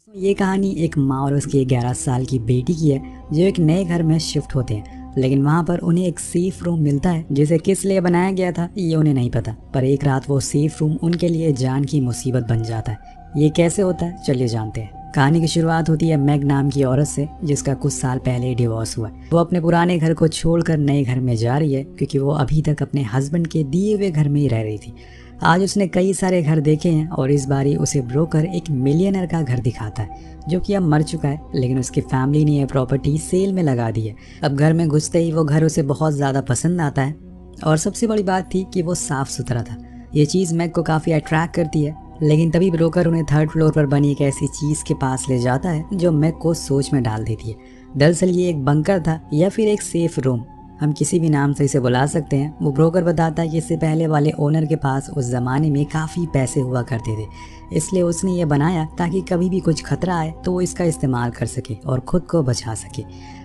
दोस्तों ये कहानी एक माँ और उसकी 11 साल की बेटी की है जो एक नए घर में शिफ्ट होते हैं। लेकिन वहाँ पर उन्हें एक सेफ रूम मिलता है जिसे किस लिए बनाया गया था ये उन्हें नहीं पता। पर एक रात वो सेफ रूम उनके लिए जान की मुसीबत बन जाता है। ये कैसे होता है चलिए जानते हैं। कहानी की शुरुआत होती है मैग नाम की औरत से जिसका कुछ साल पहले डिवोर्स हुआ। वो अपने पुराने घर को छोड़कर नए घर में जा रही है क्योंकि वो अभी तक अपने हस्बैंड के दिए हुए घर में ही रह रही थी। आज उसने कई सारे घर देखे हैं और इस बारी उसे ब्रोकर एक मिलियनर का घर दिखाता है जो कि अब मर चुका है, लेकिन उसकी फैमिली ने यह प्रॉपर्टी सेल में लगा दी है। अब घर में घुसते ही वो घर उसे बहुत ज़्यादा पसंद आता है और सबसे बड़ी बात थी कि वो साफ़ सुथरा था। ये चीज़ मैग को काफ़ी अट्रैक्ट करती है। लेकिन तभी ब्रोकर उन्हें थर्ड फ्लोर पर बनी एक ऐसी चीज़ के पास ले जाता है जो मैग को सोच में डाल देती है। दरअसल ये एक बंकर था या फिर एक सेफ रूम, हम किसी भी नाम से इसे बुला सकते हैं। वो ब्रोकर बताता है कि इससे पहले वाले ओनर के पास उस ज़माने में काफ़ी पैसे हुआ करते थे, इसलिए उसने ये बनाया ताकि कभी भी कुछ खतरा आए तो वो इसका इस्तेमाल कर सके और ख़ुद को बचा सके।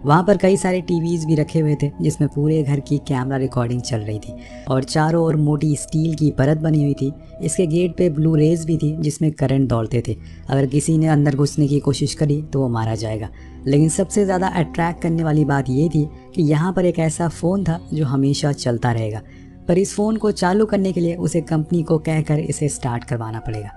वहाँ पर कई सारे टीवीज़ भी रखे हुए थे जिसमें पूरे घर की कैमरा रिकॉर्डिंग चल रही थी और चारों ओर मोटी स्टील की परत बनी हुई थी। इसके गेट पे ब्लू रेज भी थी जिसमें करंट दौड़ते थे। अगर किसी ने अंदर घुसने की कोशिश करी तो वो मारा जाएगा। लेकिन सबसे ज़्यादा अट्रैक्ट करने वाली बात ये थी कि यहाँ पर एक ऐसा फ़ोन था जो हमेशा चलता रहेगा, पर इस फ़ोन को चालू करने के लिए उसे कंपनी को कहकर इसे स्टार्ट करवाना पड़ेगा।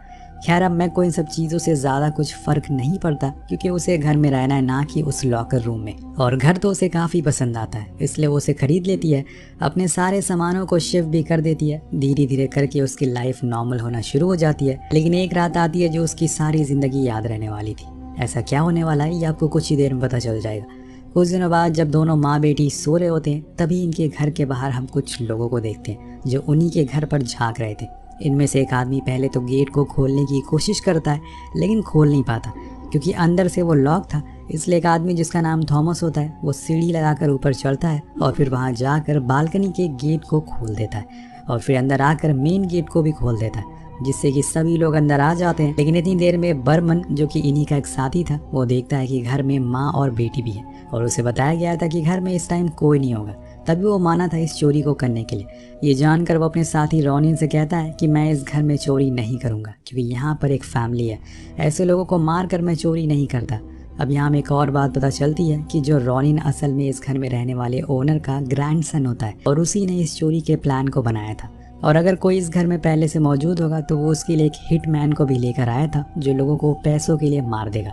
खैर अब मैग को इन सब चीज़ों से ज़्यादा कुछ फ़र्क नहीं पड़ता क्योंकि उसे घर में रहना है, ना कि उस लॉकर रूम में। और घर तो उसे काफ़ी पसंद आता है, इसलिए वो उसे ख़रीद लेती है। अपने सारे सामानों को शिफ्ट भी कर देती है। धीरे धीरे करके उसकी लाइफ नॉर्मल होना शुरू हो जाती है। लेकिन एक रात आती है जो उसकी सारी ज़िंदगी याद रहने वाली थी। ऐसा क्या होने वाला है ये आपको कुछ ही देर में पता चल जाएगा। कुछ दिनों बाद जब दोनों माँ बेटी सो रहे होते हैं तभी इनके घर के बाहर हम कुछ लोगों को देखते हैं जो उन्हीं के घर पर झांक रहे थे। इनमें से एक आदमी पहले तो गेट को खोलने की कोशिश करता है लेकिन खोल नहीं पाता क्योंकि अंदर से वो लॉक था। इसलिए एक आदमी जिसका नाम थॉमस होता है वो सीढ़ी लगाकर ऊपर चढ़ता है और फिर वहाँ जाकर बालकनी के गेट को खोल देता है और फिर अंदर आकर मेन गेट को भी खोल देता है जिससे कि सभी लोग अंदर आ जाते हैं। लेकिन इतनी देर में बर्मन जो कि इन्हीं का एक साथी था वो देखता है कि घर में माँ और बेटी भी है और उसे बताया गया था कि घर में इस टाइम कोई नहीं होगा। तभी वो माना था इस चोरी को करने के लिए। ये जानकर वो अपने साथी रॉनिन से कहता है कि मैं इस घर में चोरी नहीं करूँगा क्योंकि यहाँ पर एक फैमिली है, ऐसे लोगों को मार कर मैं चोरी नहीं करता। अब यहाँ में एक और बात पता चलती है कि जो रॉनिन असल में इस घर में रहने वाले ओनर का ग्रैंडसन होता है और उसी ने इस चोरी के प्लान को बनाया था। और अगर कोई इस घर में पहले से मौजूद होगा तो वो उसके लिए एक हिटमैन को भी लेकर आया था जो लोगों को पैसों के लिए मार देगा।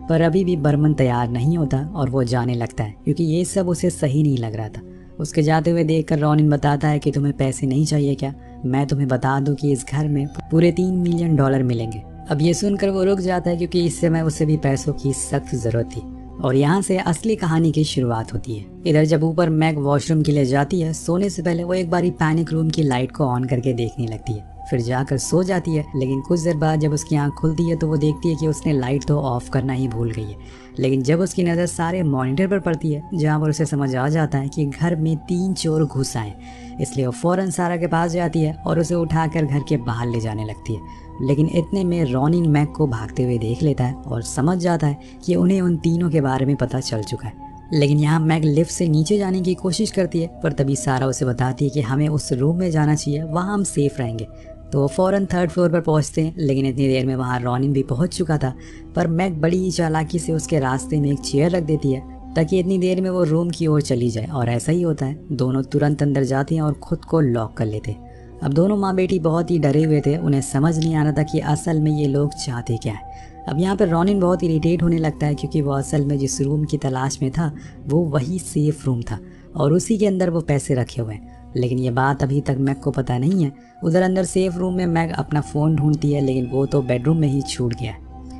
पर अभी भी बर्मन तैयार नहीं होता और वो जाने लगता है क्योंकि ये सब उसे सही नहीं लग रहा था। उसके जाते हुए देखकर रॉनिन बताता है कि तुम्हें पैसे नहीं चाहिए क्या, मैं तुम्हें बता दूं कि इस घर में पूरे $3 मिलियन मिलेंगे। अब ये सुनकर वो रुक जाता है क्योंकि इस समय उसे भी पैसों की सख्त ज़रूरत थी। और यहाँ से असली कहानी की शुरुआत होती है। इधर जब ऊपर मैग वॉशरूम के लिए जाती है सोने से पहले वो एक बारी पैनिक रूम की लाइट को ऑन करके देखने लगती है, फिर जाकर सो जाती है। लेकिन कुछ देर बाद जब उसकी आंख खुलती है तो वो देखती है कि उसने लाइट तो ऑफ करना ही भूल गई है। लेकिन जब उसकी नज़र सारे मॉनिटर पर पड़ती है जहाँ पर उसे समझ आ जाता है कि घर में 3 चोर घुस आए, इसलिए वो फ़ौरन सारा के पास जाती है और उसे उठाकर घर के बाहर ले जाने लगती है। लेकिन इतने में रॉनिन मैग को भागते हुए देख लेता है और समझ जाता है कि उन्हें उन तीनों के बारे में पता चल चुका है। लेकिन यहाँ मैग लिफ्ट से नीचे जाने की कोशिश करती है पर तभी सारा उसे बताती है कि हमें उस रूम में जाना चाहिए, वहाँ हम सेफ रहेंगे। तो वो फ़ौरन थर्ड फ्लोर पर पहुँचते हैं। लेकिन इतनी देर में वहाँ रॉनिन भी पहुँच चुका था, पर मैग बड़ी ही चालाकी से उसके रास्ते में एक चेयर रख देती है ताकि इतनी देर में वो रूम की ओर चली जाए। और ऐसा ही होता है, दोनों तुरंत अंदर जाते हैं और ख़ुद को लॉक कर लेते हैं। अब दोनों माँ बेटी बहुत ही डरे हुए थे, उन्हें समझ नहीं आ रहा था कि असल में ये लोग चाहते क्या है। अब यहाँ पर रॉनिन बहुत इरिटेट होने लगता है क्योंकि वो असल में जिस रूम की तलाश में था वो वही सेफ रूम था और उसी के अंदर वो पैसे रखे हुए हैं। लेकिन ये बात अभी तक मैग को पता नहीं है। उधर अंदर सेफ रूम में मैग अपना फ़ोन ढूंढती है लेकिन वो तो बेडरूम में ही छूट गया है,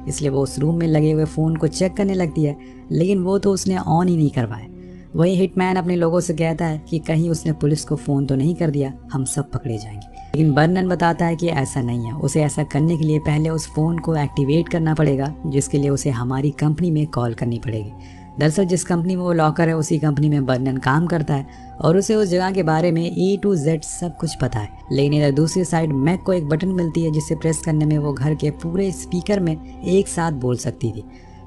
इसलिए वो उस रूम में लगे हुए फ़ोन को चेक करने लगती है लेकिन वो तो उसने ऑन ही नहीं करवाया। वही हिटमैन अपने लोगों से कहता है कि कहीं उसने पुलिस को फ़ोन तो नहीं कर दिया, हम सब पकड़े जाएंगे। लेकिन बर्नन बताता है कि ऐसा नहीं है, उसे ऐसा करने के लिए पहले उस फ़ोन को एक्टिवेट करना पड़ेगा जिसके लिए उसे हमारी कंपनी में कॉल करनी पड़ेगी। दरअसल जिस कंपनी में वो लॉकर है उसी कंपनी में बर्नन काम करता है और उसे उस जगह के बारे में A to Z सब कुछ पता है। लेकिन इधर दूसरी साइड मैग को एक बटन मिलती है जिसे प्रेस करने में वो घर के पूरे स्पीकर में एक साथ बोल सकती थी।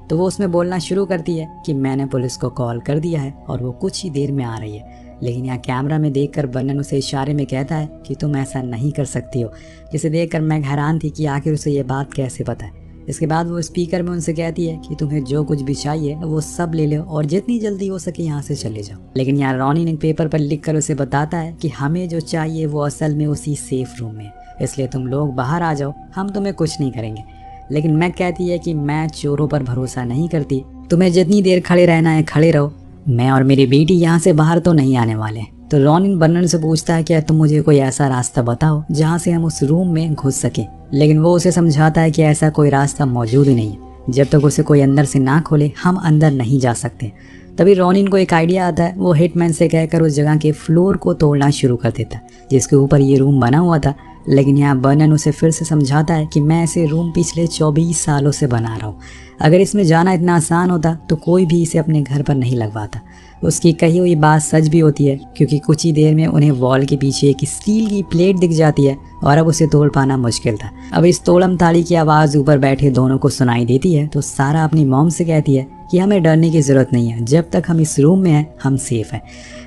तो वो उसमें बोलना शुरू करती है कि मैंने पुलिस को कॉल कर दिया है और वो कुछ ही देर में आ रही है। लेकिन यहाँ कैमरा में देखकर बर्नन उसे इशारे में कहता है कि तुम ऐसा नहीं कर सकती हो, जिसे देखकर मैग हैरान थी कि आखिर उसे ये बात कैसे पता है। इसके बाद वो स्पीकर में उनसे कहती है कि तुम्हें जो कुछ भी चाहिए वो सब ले लो और जितनी जल्दी हो सके यहाँ से चले जाओ। लेकिन यहाँ रॉनिन एक पेपर पर लिख कर उसे बताता है कि हमें जो चाहिए वो असल में उसी सेफ रूम में है, इसलिए तुम लोग बाहर आ जाओ, हम तुम्हें कुछ नहीं करेंगे। लेकिन मैग कहती है कि मैं चोरों पर भरोसा नहीं करती, तुम्हें जितनी देर खड़े रहना है खड़े रहो, मैं और मेरी बेटी यहाँ से बाहर तो नहीं आने वाले। तो रॉनिन बर्नन से पूछता है कि तुम मुझे कोई ऐसा रास्ता बताओ जहाँ से हम उस रूम में घुस सके। लेकिन वो उसे समझाता है कि ऐसा कोई रास्ता मौजूद ही नहीं है, जब तक उसे कोई अंदर से ना खोले हम अंदर नहीं जा सकते। तभी रॉनिन को एक आइडिया आता है, वो हिटमैन से कहकर उस जगह के फ्लोर को तोड़ना शुरू कर देता है जिसके ऊपर ये रूम बना हुआ था। लेकिन यहाँ बर्नन उसे फिर से समझाता है कि मैं ऐसे रूम पिछले 24 सालों से बना रहा हूँ, अगर इसमें जाना इतना आसान होता तो कोई भी इसे अपने घर पर नहीं लगवाता। उसकी कही हुई बात सच भी होती है, क्योंकि कुछ ही देर में उन्हें वॉल के पीछे एक स्टील की प्लेट दिख जाती है और अब उसे तोड़ पाना मुश्किल था। अब इस तोड़म ताड़ी की आवाज़ ऊपर बैठे दोनों को सुनाई देती है तो सारा अपनी मॉम से कहती है कि हमें डरने की ज़रूरत नहीं है, जब तक हम इस रूम में हैं हम सेफ हैं।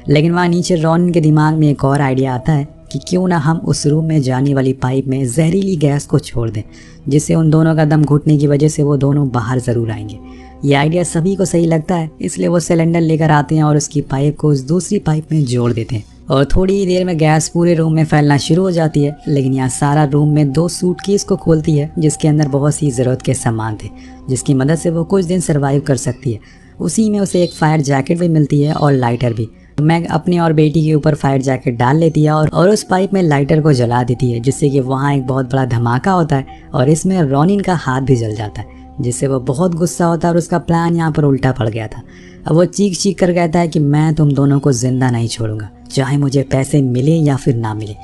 लेकिन वहाँ नीचे रॉनिन के दिमाग में एक और आइडिया आता है कि क्यों ना हम उस रूम में जाने वाली पाइप में जहरीली गैस को छोड़ दें, जिससे उन दोनों का दम घुटने की वजह से वो दोनों बाहर ज़रूर आएंगे। ये आइडिया सभी को सही लगता है, इसलिए वो सिलेंडर लेकर आते हैं और उसकी पाइप को उस दूसरी पाइप में जोड़ देते हैं और थोड़ी ही देर में गैस पूरे रूम में फैलना शुरू हो जाती है। लेकिन यहाँ सारा रूम में 2 सूटकेस को खोलती है जिसके अंदर बहुत सी ज़रूरत के सामान थे, जिसकी मदद से वो कुछ दिन सर्वाइव कर सकती है। उसी में उसे एक फायर जैकेट भी मिलती है और लाइटर भी। मैग अपने और बेटी के ऊपर फायर जैकेट डाल लेती है और उस पाइप में लाइटर को जला देती है, जिससे कि वहाँ एक बहुत बड़ा धमाका होता है और इसमें रॉनिन का हाथ भी जल जाता है, जिससे वो बहुत गुस्सा होता है और उसका प्लान यहाँ पर उल्टा पड़ गया था। अब वो चीख चीख कर कहता है कि मैं तुम दोनों को जिंदा नहीं छोड़ूंगा, चाहे मुझे पैसे मिले या फिर ना मिले।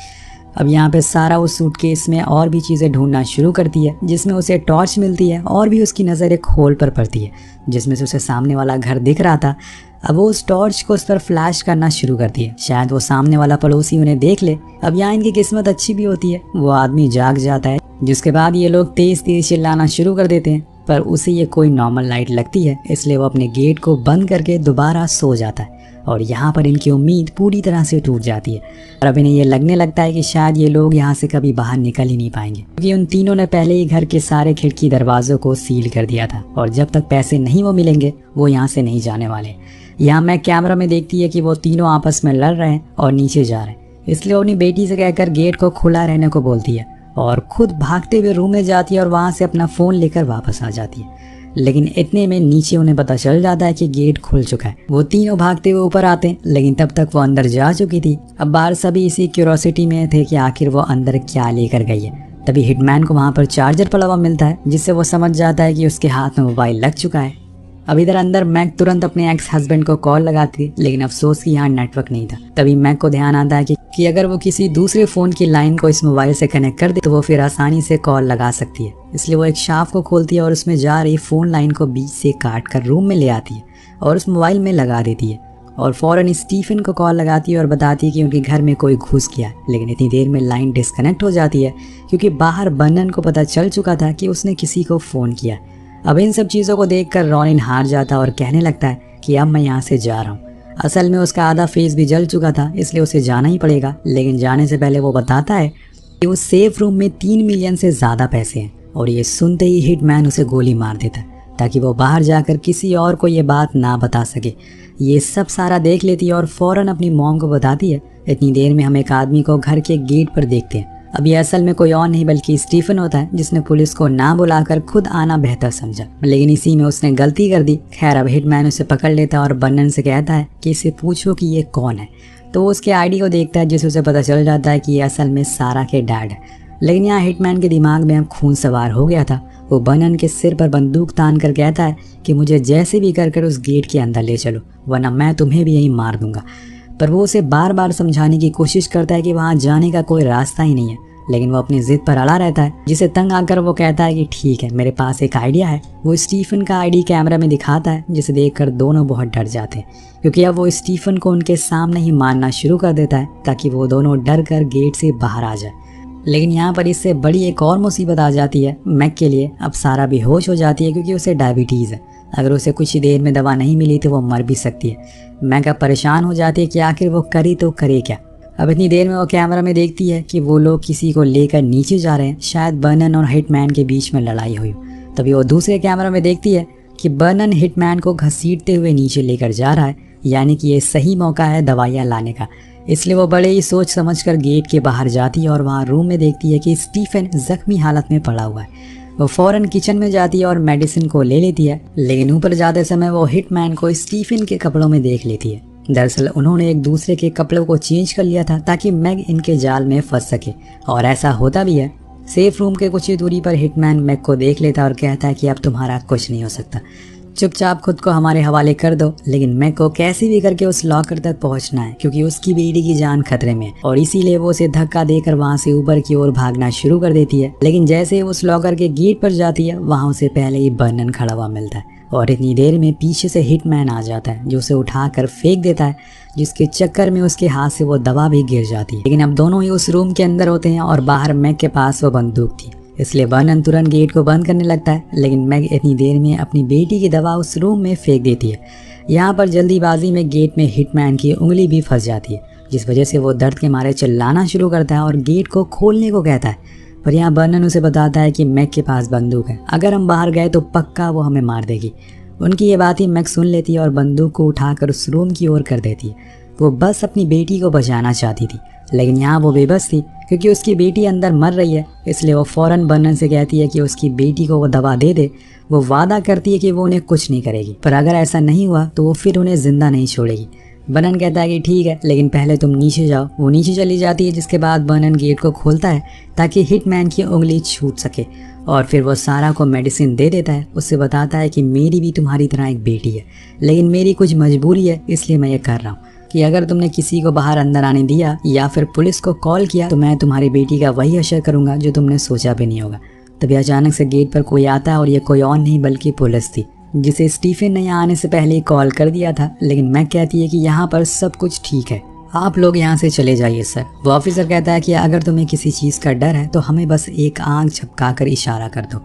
अब यहाँ पे सारा उस सूटकेस में और भी चीज़ें ढूंढना शुरू करती है, जिसमें उसे टॉर्च मिलती है और भी उसकी नज़र एक होल पर पड़ती है जिसमें से उसे सामने वाला घर दिख रहा था। अब वो उस टॉर्च को उस पर फ्लैश करना शुरू करती है, शायद वो सामने वाला पड़ोसी उन्हें देख ले। अब यहाँ इनकी किस्मत अच्छी भी होती है, वो आदमी जाग जाता है, जिसके बाद ये लोग तेज तेज चिल्लाना शुरू कर देते हैं, पर उसे ये कोई नॉर्मल लाइट लगती है, इसलिए वो अपने गेट को बंद करके दोबारा सो जाता है और यहाँ पर इनकी उम्मीद पूरी तरह से टूट जाती है। और अब इन्हें ये लगने लगता है कि शायद ये लोग यहाँ से कभी बाहर निकल ही नहीं पाएंगे, क्योंकि उन तीनों ने पहले ही घर के सारे खिड़की दरवाजों को सील कर दिया था और जब तक पैसे नहीं वो मिलेंगे वो यहाँ से नहीं जाने वाले। यहाँ मैं कैमरा में देखती है कि वो तीनों आपस में लड़ रहे हैं और नीचे जा रहे हैं, इसलिए वो अपनी बेटी से कहकर गेट को खुला रहने को बोलती है और खुद भागते हुए रूम में जाती है और वहाँ से अपना फ़ोन लेकर वापस आ जाती है। लेकिन इतने में नीचे उन्हें पता चल जाता है कि गेट खुल चुका है। वो तीनों भागते हुए ऊपर आते हैं, लेकिन तब तक वो अंदर जा चुकी थी। अब बाहर सभी इसी क्यूरोसिटी में थे कि आखिर वो अंदर क्या लेकर गई है। तभी हिटमैन को वहाँ पर चार्जर पड़ा हुआ मिलता है, जिससे वो समझ जाता है कि उसके हाथ में मोबाइल लग चुका है। अब इधर अंदर मैग तुरंत अपने एक्स हस्बैंड को कॉल लगाती है, लेकिन अफसोस कि यहाँ नेटवर्क नहीं था। तभी मैग को ध्यान आता है कि अगर वो किसी दूसरे फ़ोन की लाइन को इस मोबाइल से कनेक्ट कर दे तो वो फिर आसानी से कॉल लगा सकती है। इसलिए वो एक शाफ्ट को खोलती है और उसमें जा रही फ़ोन लाइन को बीच से काट कर रूम में ले आती है और उस मोबाइल में लगा देती है और फ़ौरन स्टीफन को कॉल लगाती है और बताती है कि उनके घर में कोई घुस गया। लेकिन इतनी देर में लाइन डिस्कनेक्ट हो जाती है, क्योंकि बाहर बर्नन को पता चल चुका था कि उसने किसी को फ़ोन किया। अब इन सब चीज़ों को देखकर रॉनिन हार जाता और कहने लगता है कि अब मैं यहाँ से जा रहा हूँ। असल में उसका आधा फेस भी जल चुका था, इसलिए उसे जाना ही पड़ेगा। लेकिन जाने से पहले वो बताता है कि उस सेफ रूम में 3 मिलियन से ज़्यादा पैसे हैं और ये सुनते ही हिटमैन उसे गोली मार देता है ताकि वो बाहर जाकर किसी और को ये बात ना बता सके। ये सब सारा देख लेती है और फ़ौरन अपनी मॉम को बताती है। इतनी देर में हम एक आदमी को घर के गेट पर देखते हैं। अब ये असल में कोई और नहीं बल्कि स्टीफन होता है, जिसने पुलिस को ना बुलाकर खुद आना बेहतर समझा, लेकिन इसी में उसने गलती कर दी। खैर अब हिटमैन उसे पकड़ लेता है और बर्नन से कहता है कि इसे पूछो कि ये कौन है। तो वो उसके आईडी को देखता है, जिससे उसे पता चल जाता है कि ये असल में सारा के डैड है। लेकिन यहाँ हिटमैन के दिमाग में अब खून सवार हो गया था। वो बर्नन के सिर पर बंदूक तान कर कहता है कि मुझे जैसे भी कर उस गेट के अंदर ले चलो, वरना मैं तुम्हें भी यहीं मार दूंगा। पर वो उसे बार बार समझाने की कोशिश करता है कि वहाँ जाने का कोई रास्ता ही नहीं है, लेकिन वो अपनी जिद पर अड़ा रहता है, जिसे तंग आकर वो कहता है कि ठीक है, मेरे पास एक आइडिया है। वो स्टीफन का आईडी कैमरा में दिखाता है, जिसे देखकर दोनों बहुत डर जाते हैं, क्योंकि अब वो स्टीफन को उनके सामने ही मारना शुरू कर देता है ताकि वो दोनों डर कर गेट से बाहर आ जाए। लेकिन यहाँ पर इससे बड़ी एक और मुसीबत आ जाती है मैग के लिए। अब सारा बेहोश हो जाती है क्योंकि उसे डायबिटीज़ है। अगर उसे कुछ ही देर में दवा नहीं मिली तो वो मर भी सकती है। मैग अब परेशान हो जाती है कि आखिर वो करे तो करे क्या। अब इतनी देर में वो कैमरा में देखती है कि वो लोग किसी को लेकर नीचे जा रहे हैं। शायद बर्नन और हिटमैन के बीच में लड़ाई हुई। तभी वो दूसरे कैमरा में देखती है कि बर्नन हिटमैन को घसीटते हुए नीचे लेकर जा रहा है, यानी कि ये सही मौका है दवाइयाँ लाने का। इसलिए वो बड़े ही सोच समझकर गेट के बाहर जाती है और वहाँ रूम में देखती है कि स्टीफन जख्मी हालत में पड़ा हुआ है। वो फौरन किचन में जाती है और मेडिसिन को ले लेती है, लेकिन ऊपर जाते समय वो हिटमैन को स्टीफन के कपड़ों में देख लेती है। दरअसल उन्होंने एक दूसरे के कपड़ों को चेंज कर लिया था ताकि मैग इनके जाल में फंस सके, और ऐसा होता भी है। सेफ रूम के कुछ ही दूरी पर हिटमैन मैग को देख लेता है और कहता है कि अब तुम्हारा कुछ नहीं हो सकता, चुपचाप खुद को हमारे हवाले कर दो। लेकिन मैग को कैसे भी करके उस लॉकर तक पहुंचना है, क्योंकि उसकी बेटी की जान खतरे में है, और इसीलिए वो उसे धक्का देकर वहां से ऊपर की ओर भागना शुरू कर देती है। लेकिन जैसे ही उस लॉकर के गेट पर जाती है, वहां उसे पहले ही बर्नन खड़ा हुआ मिलता है, और इतनी देर में पीछे से हिटमैन आ जाता है जो उसे उठाकर फेंक देता है, जिसके चक्कर में उसके हाथ से वो दवा भी गिर जाती है। लेकिन अब दोनों ही उस रूम के अंदर होते हैं और बाहर मैग के पास वो बंदूक थी, इसलिए बर्नन तुरंत गेट को बंद करने लगता है। लेकिन मैग इतनी देर में अपनी बेटी की दवा उस रूम में फेंक देती है। यहाँ पर जल्दीबाजी में गेट में हिटमैन की उंगली भी फंस जाती है, जिस वजह से वो दर्द के मारे चिल्लाना शुरू करता है और गेट को खोलने को कहता है। पर यहाँ बर्नन उसे बताता है कि मैग के पास बंदूक है, अगर हम बाहर गए तो पक्का वो हमें मार देगी। उनकी ये बात ही मैग सुन लेती है और बंदूक को उठाकर उस रूम की ओर कर देती है। वो बस अपनी बेटी को बचाना चाहती थी, लेकिन यहाँ वो बेबस थी क्योंकि उसकी बेटी अंदर मर रही है। इसलिए वो फौरन बर्नन से कहती है कि उसकी बेटी को वो दवा दे दे। वो वादा करती है कि वो उन्हें कुछ नहीं करेगी, पर अगर ऐसा नहीं हुआ तो वो फिर उन्हें जिंदा नहीं छोड़ेगी। बर्नन कहता है कि ठीक है, लेकिन पहले तुम नीचे जाओ। वो नीचे चली जाती है, जिसके बाद बर्नन गेट को खोलता है ताकि हिटमैन की उंगली छूट सके, और फिर वो सारा को मेडिसिन दे देता है। उससे बताता है कि मेरी भी तुम्हारी तरह एक बेटी है, लेकिन मेरी कुछ मजबूरी है, इसलिए मैं ये कर रहा हूँ कि अगर तुमने किसी को बाहर अंदर आने दिया या फिर पुलिस को कॉल किया तो मैं तुम्हारी बेटी का वही असर करूँगा जो तुमने सोचा भी नहीं होगा। तभी अचानक से गेट पर कोई आता है, और ये कोई और नहीं बल्कि पुलिस थी, जिसे स्टीफन ने यहाँ आने से पहले ही कॉल कर दिया था। लेकिन मैग कहती है कि यहाँ पर सब कुछ ठीक है, आप लोग यहाँ से चले जाइए सर। वो ऑफिसर कहता है कि अगर तुम्हें किसी चीज़ का डर है तो हमें बस एक आंख झपका कर इशारा कर दो।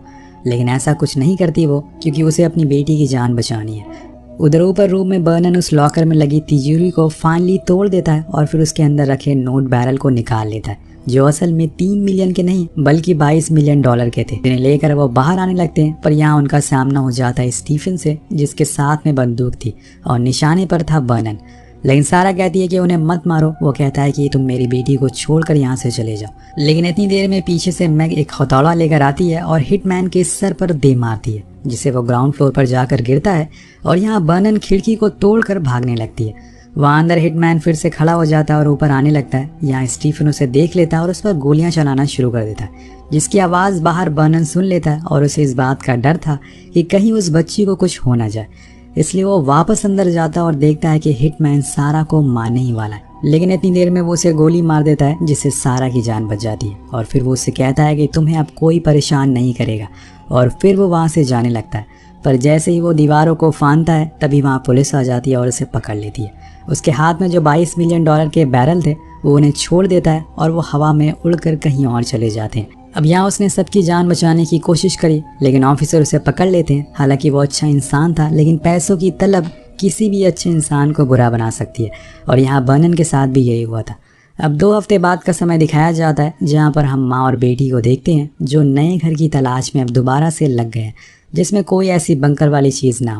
लेकिन ऐसा कुछ नहीं करती वो, क्योंकि उसे अपनी बेटी की जान बचानी है। उधर ऊपर रूम में बर्नन उस लॉकर में लगी तिजोरी को फाइनली तोड़ देता है और फिर उसके अंदर रखे नोट बैरल को निकाल लेता है, जो असल में 3 मिलियन के नहीं बल्कि 22 मिलियन डॉलर के थे, जिन्हें लेकर वो बाहर आने लगते हैं। पर यहाँ उनका सामना हो जाता है स्टीफन से, जिसके साथ में बंदूक थी और निशाने पर था बर्नन। लेकिन सारा कहती है कि उन्हें मत मारो। वो कहता है कि तुम मेरी बेटी को छोड़कर यहाँ से चले जाओ। लेकिन इतनी देर में पीछे से मैग एक हथौड़ा लेकर आती है और हिटमैन के सर पर दे मारती है, जिससे वो ग्राउंड फ्लोर पर जाकर गिरता है, और यहाँ बर्नन खिड़की को तोड़कर भागने लगती है। वहाँ अंदर हिटमैन फिर से खड़ा हो जाता है और ऊपर आने लगता है। यहाँ स्टीफन उसे देख लेता है और उस पर गोलियां चलाना शुरू कर देता है, जिसकी आवाज़ बाहर बर्नन सुन लेता है, और उसे इस बात का डर था कि कहीं उस बच्ची को कुछ हो ना जाए। इसलिए वो वापस अंदर जाता है और देखता है कि हिटमैन सारा को मारने ही वाला है। लेकिन इतनी देर में वो उसे गोली मार देता है, जिससे सारा की जान बच जाती है। और फिर वो उससे कहता है कि तुम्हें अब कोई परेशान नहीं करेगा, और फिर वो वहाँ से जाने लगता है। पर जैसे ही वो दीवारों को फांदता है, तभी वहाँ पुलिस आ जाती है और उसे पकड़ लेती है। उसके हाथ में जो 22 मिलियन डॉलर के बैरल थे वो उन्हें छोड़ देता है, और वो हवा में उड़कर कहीं और चले जाते हैं। अब यहाँ उसने सबकी जान बचाने की कोशिश करी, लेकिन ऑफिसर उसे पकड़ लेते हैं। हालांकि वो अच्छा इंसान था, लेकिन पैसों की तलब किसी भी अच्छे इंसान को बुरा बना सकती है, और यहाँ बर्नन के साथ भी यही हुआ था। अब 2 हफ्ते बाद का समय दिखाया जाता है, जहाँ पर हम माँ और बेटी को देखते हैं जो नए घर की तलाश में अब दोबारा से लग गए हैं, जिसमें कोई ऐसी बंकर वाली चीज़ ना हो।